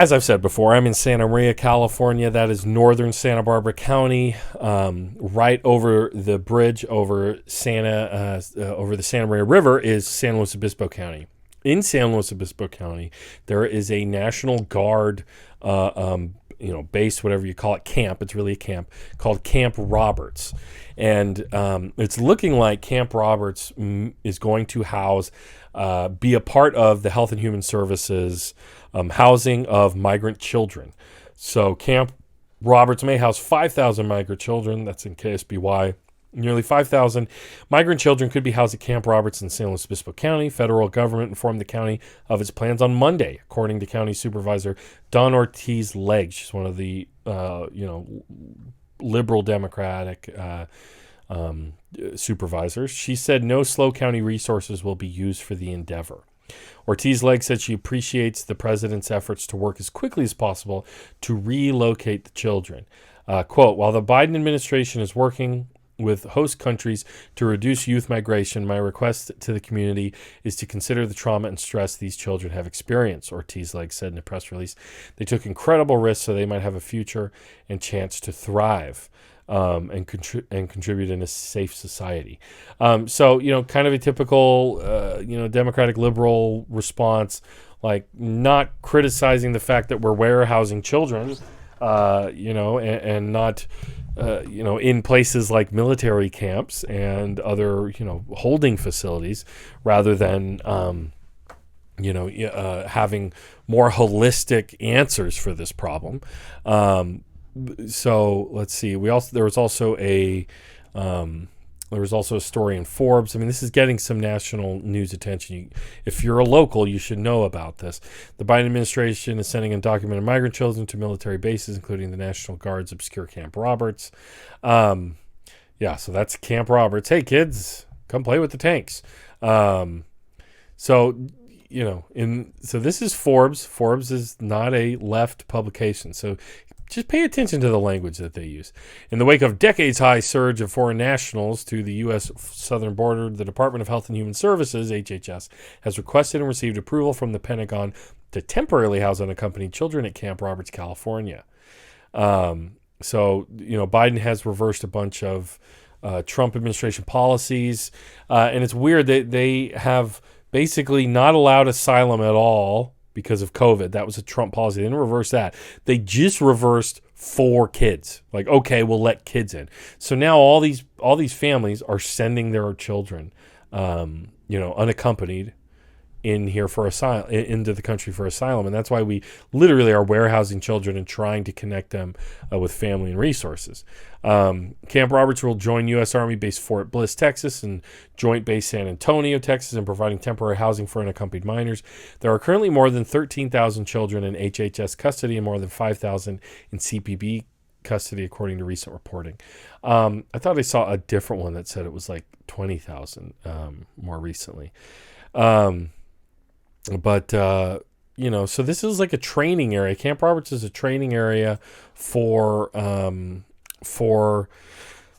As I've said before, I'm in Santa Maria, California. That is northern Santa Barbara County, right over the bridge over over the Santa Maria River is San Luis Obispo County. In San Luis Obispo County, there is a National Guard, base, whatever you call it, camp. It's really a camp called Camp Roberts, and it's looking like Camp Roberts is going to be a part of the Health and Human Services housing of migrant children. So Camp Roberts may house 5,000 migrant children. That's in KSBY. Nearly 5,000 migrant children could be housed at Camp Roberts in San Luis Obispo County. Federal government informed the county of its plans on Monday, according to County Supervisor Dawn Ortiz-Legg. She's one of the, liberal Democratic supervisors. She said no SLO County resources will be used for the endeavor. Ortiz-Legg said she appreciates the president's efforts to work as quickly as possible to relocate the children. Quote, while the Biden administration is working with host countries to reduce youth migration, my request to the community is to consider the trauma and stress these children have experienced, Ortiz-Legg said in a press release. They took incredible risks so they might have a future and chance to thrive. And contribute in a safe society. So, kind of a typical, Democratic liberal response, like not criticizing the fact that we're warehousing children, and not, in places like military camps and other, holding facilities, rather than, having more holistic answers for this problem. So let's see. There was also a story in Forbes. I mean, this is getting some national news attention. If you're a local, you should know about this. The Biden administration is sending undocumented migrant children to military bases, including the National Guard's obscure Camp Roberts. So that's Camp Roberts. Hey, kids, come play with the tanks. So this is Forbes. Forbes is not a left publication. So just pay attention to the language that they use. In the wake of decades-high surge of foreign nationals to the U.S. southern border, the Department of Health and Human Services, HHS, has requested and received approval from the Pentagon to temporarily house unaccompanied children at Camp Roberts, California. Biden has reversed a bunch of Trump administration policies, and it's weird that they have basically not allowed asylum at all because of COVID. That was a Trump policy. They didn't reverse that. They just reversed for kids. Like, okay, we'll let kids in. So now all these families are sending their children, unaccompanied in here for asylum, into the country for asylum. And that's why we literally are warehousing children and trying to connect them with family and resources. Camp Roberts will join U.S. Army Base Fort Bliss, Texas, and Joint Base San Antonio, Texas, in providing temporary housing for unaccompanied minors. There are currently more than 13,000 children in HHS custody and more than 5,000 in CPB custody, according to recent reporting. I thought I saw a different one that said it was like 20,000 more recently. So this is like a training area. Camp Roberts is a training area for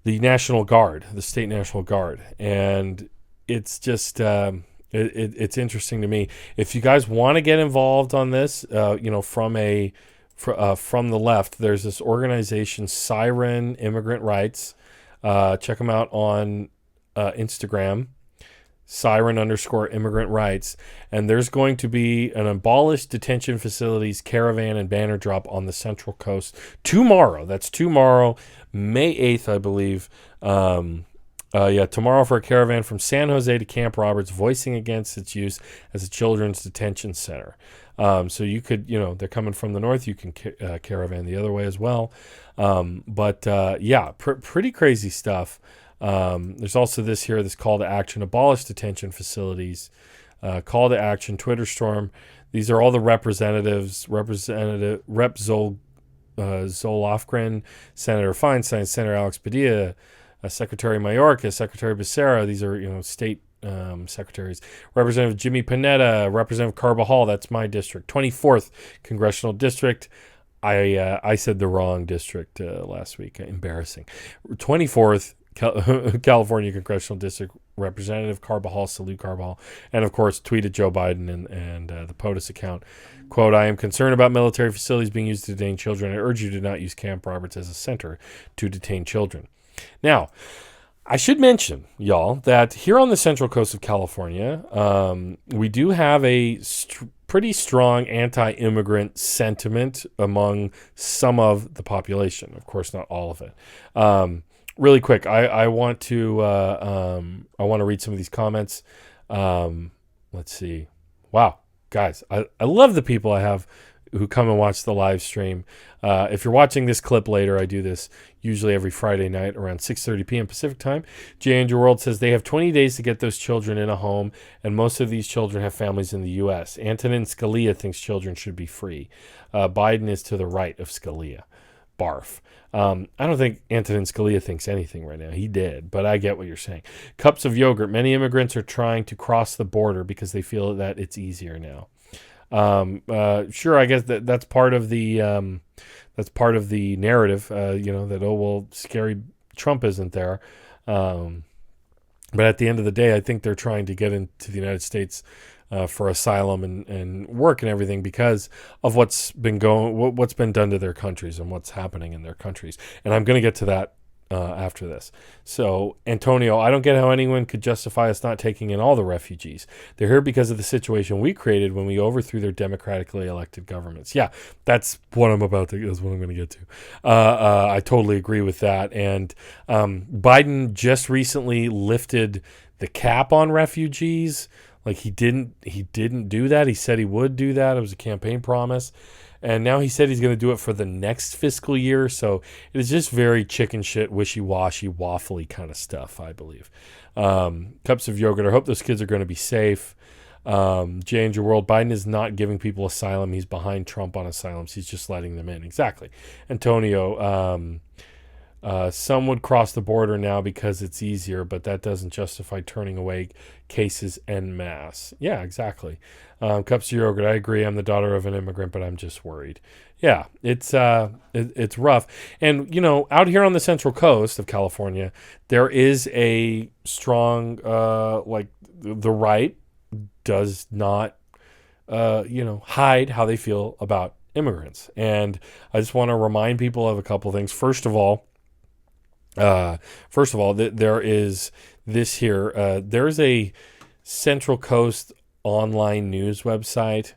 the National Guard, the state National Guard. And it's just, it's interesting to me. If you guys want to get involved on this, from the left, there's this organization, Siren Immigrant Rights. Check them out on Instagram. Siren_immigrant rights, and there's going to be an abolished detention facilities caravan and banner drop on the Central Coast tomorrow. That's tomorrow, May 8th, I believe. Tomorrow for a caravan from San Jose to Camp Roberts, voicing against its use as a children's detention center. So you could, they're coming from the north. You can caravan the other way as well. Pretty crazy stuff. There's also this call to action: abolish detention facilities, call to action, Twitter storm. These are all the representatives, Rep. Zolofgren, Senator Feinstein, Senator Alex Padilla, Secretary Mayorkas, Secretary Becerra. These are, state secretaries. Representative Jimmy Panetta, Representative Carbajal, that's my district, 24th Congressional District. I said the wrong district last week. Embarrassing. 24th California Congressional District, Representative Carbajal, salute Carbajal, and of course tweeted Joe Biden and the POTUS account. Quote, I am concerned about military facilities being used to detain children. I urge you to not use Camp Roberts as a center to detain children. Now, I should mention, y'all, that here on the central coast of California, we do have a pretty strong anti-immigrant sentiment among some of the population. Of course, not all of it. Really quick, I want to read some of these comments. Let's see. Wow, guys, I love the people I have who come and watch the live stream. If you're watching this clip later, I do this usually every Friday night around 6:30 p.m. Pacific time. J. Andrew World says they have 20 days to get those children in a home, and most of these children have families in the U.S. Antonin Scalia thinks children should be free. Biden is to the right of Scalia. Barf. I don't think Antonin Scalia thinks anything right now. He did, but I get what you're saying. Cups of yogurt. Many immigrants are trying to cross the border because they feel that it's easier now. Sure, I guess that's part of the narrative, that, oh, well, scary Trump isn't there. But at the end of the day, I think they're trying to get into the United States for asylum and work and everything because of what's been done to their countries and what's happening in their countries. And I'm going to get to that after this. So, Antonio, I don't get how anyone could justify us not taking in all the refugees. They're here because of the situation we created when we overthrew their democratically elected governments. Yeah, that's what I'm going to get to. I totally agree with that. And Biden just recently lifted the cap on refugees. Like he didn't do that. He said he would do that. It was a campaign promise. And now he said he's going to do it for the next fiscal year. So it is just very chicken shit, wishy-washy, waffly kind of stuff, I believe. Cups of yogurt. I hope those kids are going to be safe. J. Andrew World, Biden is not giving people asylum. He's behind Trump on asylums. He's just letting them in. Exactly. Antonio, some would cross the border now because it's easier, but that doesn't justify turning away cases en masse. Yeah, exactly. Cups of yogurt. I agree. I'm the daughter of an immigrant, but I'm just worried. Yeah, it's rough. And, out here on the central coast of California, there is a strong, the right does not, hide how they feel about immigrants. And I just want to remind people of a couple things. First of all, there is this here. There's a Central Coast online news website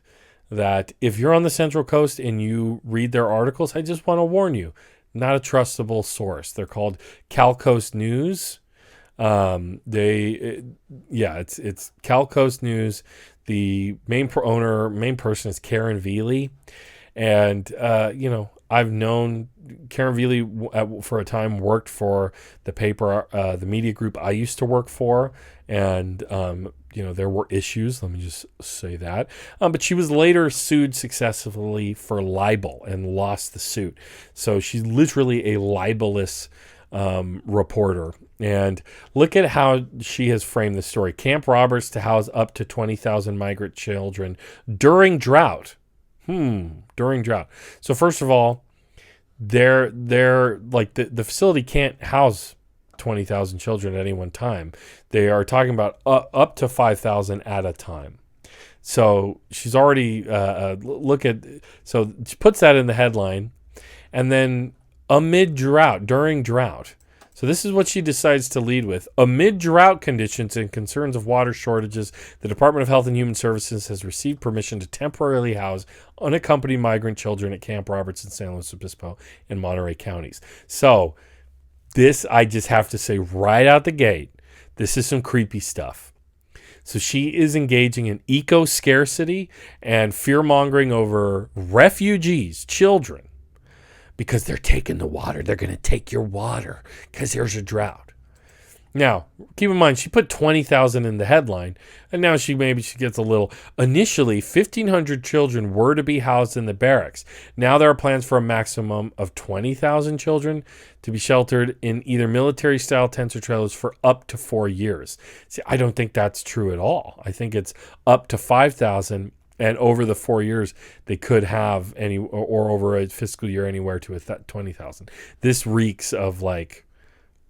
that if you're on the Central Coast and you read their articles, I just want to warn you, not a trustable source. They're called CalCoastNews. It's CalCoastNews. The main person is Karen Veely. And, I've known Karen Veely for a time worked for the paper, the media group I used to work for. And, there were issues. Let me just say that. But she was later sued successfully for libel and lost the suit. So she's literally a libelous reporter. And look at how she has framed the story. Camp Roberts to house up to 20,000 migrant children during drought. During drought. So first of all, they're like the facility can't house 20,000 children at any one time. They are talking about up to 5,000 at a time. So she's already so she puts that in the headline, and then during drought. So this is what she decides to lead with. Amid drought conditions and concerns of water shortages, the Department of Health and Human Services has received permission to temporarily house unaccompanied migrant children at Camp Roberts and San Luis Obispo in Monterey counties. So this, I just have to say right out the gate, this is some creepy stuff. So she is engaging in eco-scarcity and fear-mongering over refugees, children, because they're taking the water. They're going to take your water because there's a drought. Now, keep in mind, she put 20,000 in the headline, and now she gets a little. Initially, 1,500 children were to be housed in the barracks. Now there are plans for a maximum of 20,000 children to be sheltered in either military-style tents or trailers for up to 4 years. See, I don't think that's true at all. I think it's up to 5,000. And over the 4 years, they could have or over a fiscal year, anywhere to 20,000. This reeks of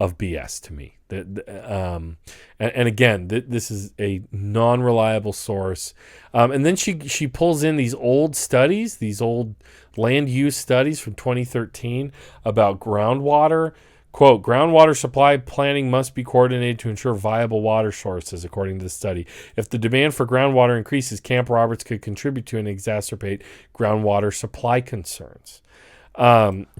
BS to me. And again, this is a non-reliable source. And then she pulls in these old studies, these old land use studies from 2013 about groundwater. Quote, groundwater supply planning must be coordinated to ensure viable water sources, according to the study. If the demand for groundwater increases, Camp Roberts could contribute to and exacerbate groundwater supply concerns.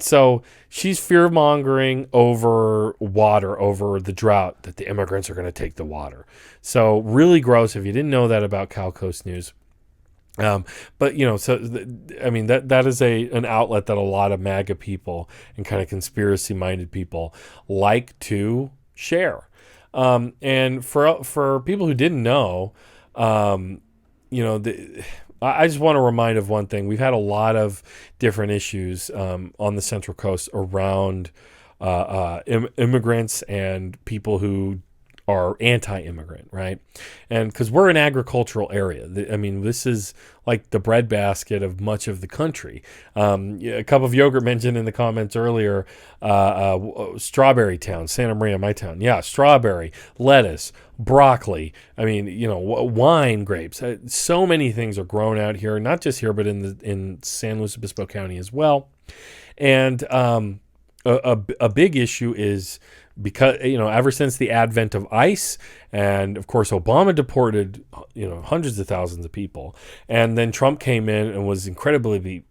So she's fear-mongering over water, over the drought, that the immigrants are going to take the water. So really gross. If you didn't know that about CalCoastNews. But that is an outlet that a lot of MAGA people and kind of conspiracy-minded people like to share. And for people who didn't know, I just want to remind of one thing. We've had a lot of different issues on the Central Coast around immigrants and people who are anti-immigrant, right? And because we're an agricultural area. This is like the breadbasket of much of the country. A cup of yogurt mentioned in the comments earlier, Strawberry Town, Santa Maria, my town. Yeah, strawberry, lettuce, broccoli. Wine, grapes. So many things are grown out here, not just here, but in San Luis Obispo County as well. And a big issue is, because ever since the advent of ICE, and of course Obama deported hundreds of thousands of people, and then Trump came in and was incredibly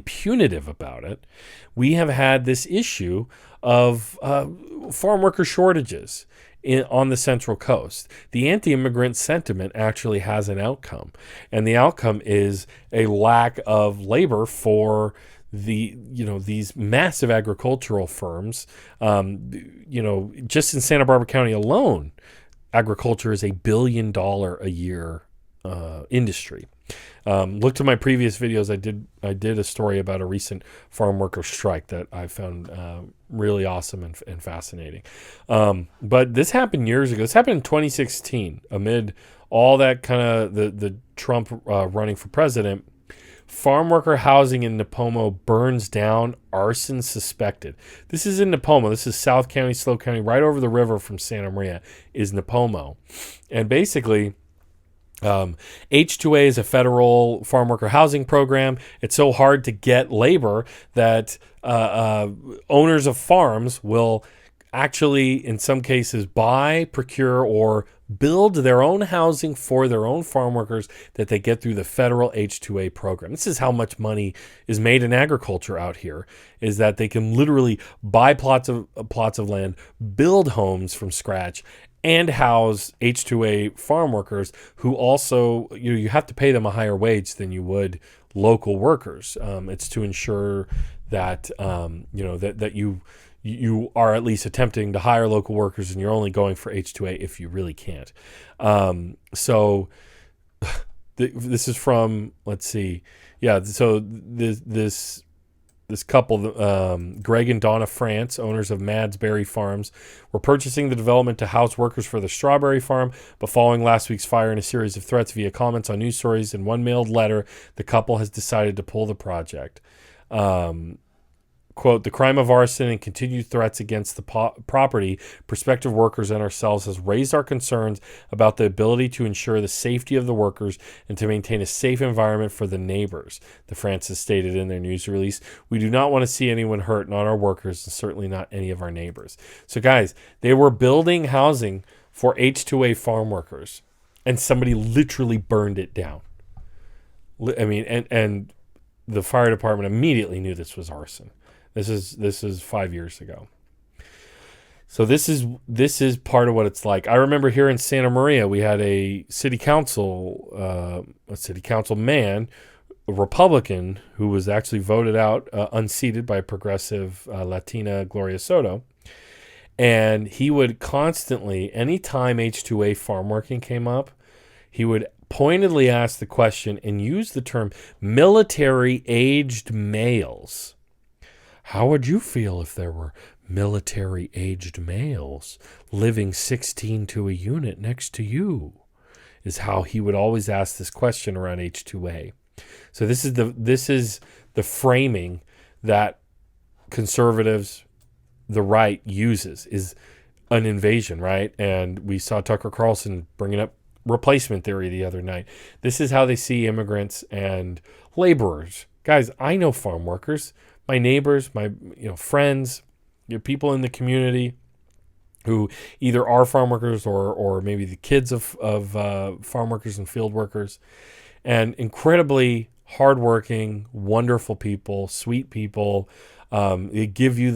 punitive about it, we have had this issue of farm worker shortages on the Central Coast. The anti-immigrant sentiment actually has an outcome, and the outcome is a lack of labor for these massive agricultural firms. Just in Santa Barbara County alone, agriculture is $1 billion a year industry. Look to my previous videos. I did a story about a recent farm worker strike that I found really awesome and fascinating. But this happened years ago. This happened in 2016 amid all that kind of the Trump running for president. Farmworker housing in Nipomo burns down, arson suspected. This is in Nipomo. This is South County, Slow County, right over the river from Santa Maria is Nipomo. And basically, H2A is a federal farmworker housing program. It's so hard to get labor that owners of farms will actually, in some cases, buy, procure, or build their own housing for their own farm workers that they get through the federal H2A program. This is how much money is made in agriculture out here, is that they can literally buy plots of land, build homes from scratch, and house H2A farm workers who also, you have to pay them a higher wage than you would local workers. It's to ensure that, that you are at least attempting to hire local workers, and you're only going for H2A if you really can't. So this is from, let's see. Yeah. So this couple, Greg and Donna France, owners of Mads Berry Farms, were purchasing the development to house workers for the strawberry farm, but following last week's fire and a series of threats via comments on news stories and one mailed letter, the couple has decided to pull the project. Quote, the crime of arson and continued threats against the property, prospective workers, and ourselves has raised our concerns about the ability to ensure the safety of the workers and to maintain a safe environment for the neighbors, the Francis stated in their news release. We do not want to see anyone hurt, not our workers, and certainly not any of our neighbors. So guys, they were building housing for H2A farm workers, and somebody literally burned it down. And the fire department immediately knew this was arson. This is 5 years ago. So this is part of what it's like. I remember here in Santa Maria, we had a city council man, a Republican, who was actually voted out, unseated by progressive Latina Gloria Soto. And he would constantly, anytime H2A farm working came up, he would pointedly ask the question and use the term military-aged males. How would you feel if there were military-aged males living 16 to a unit next to you? Is how he would always ask this question around H2A. So this is the framing that conservatives, the right, uses, is an invasion, right? And we saw Tucker Carlson bringing up replacement theory the other night. This is how they see immigrants and laborers. Guys, I know farm workers, my neighbors, my friends, people in the community who either are farm workers or maybe the kids of farm workers and field workers, and incredibly hardworking, wonderful people, sweet people. They give you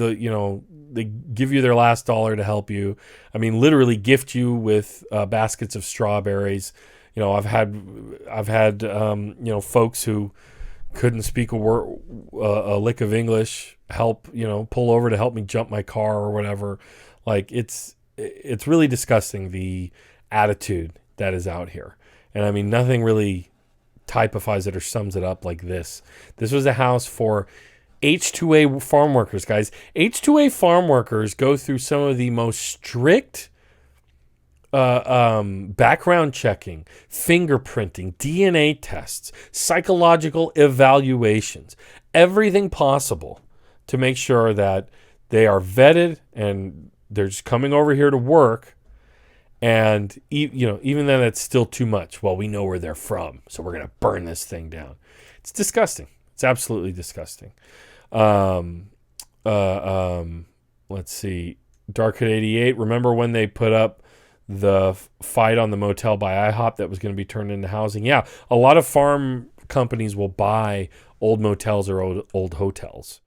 they give you their last dollar to help you. I mean, literally gift you with baskets of strawberries. I've had folks who couldn't speak a lick of English help pull over to help me jump my car or whatever. Like it's really disgusting, the attitude that is out here. And I mean, nothing really typifies it or sums it up like this. This was a house for H-2A farm workers, guys. H-2A farm workers go through some of the most strict background checking, fingerprinting, DNA tests, psychological evaluations, everything possible to make sure that they are vetted and they're just coming over here to work. And even then, it's still too much. Well, we know where they're from, so we're gonna burn this thing down. It's disgusting. It's absolutely disgusting. Let's see. Darkhood 88. Remember when they put up the fight on the motel by IHOP that was going to be turned into housing? Yeah, a lot of farm companies will buy old motels or old hotels.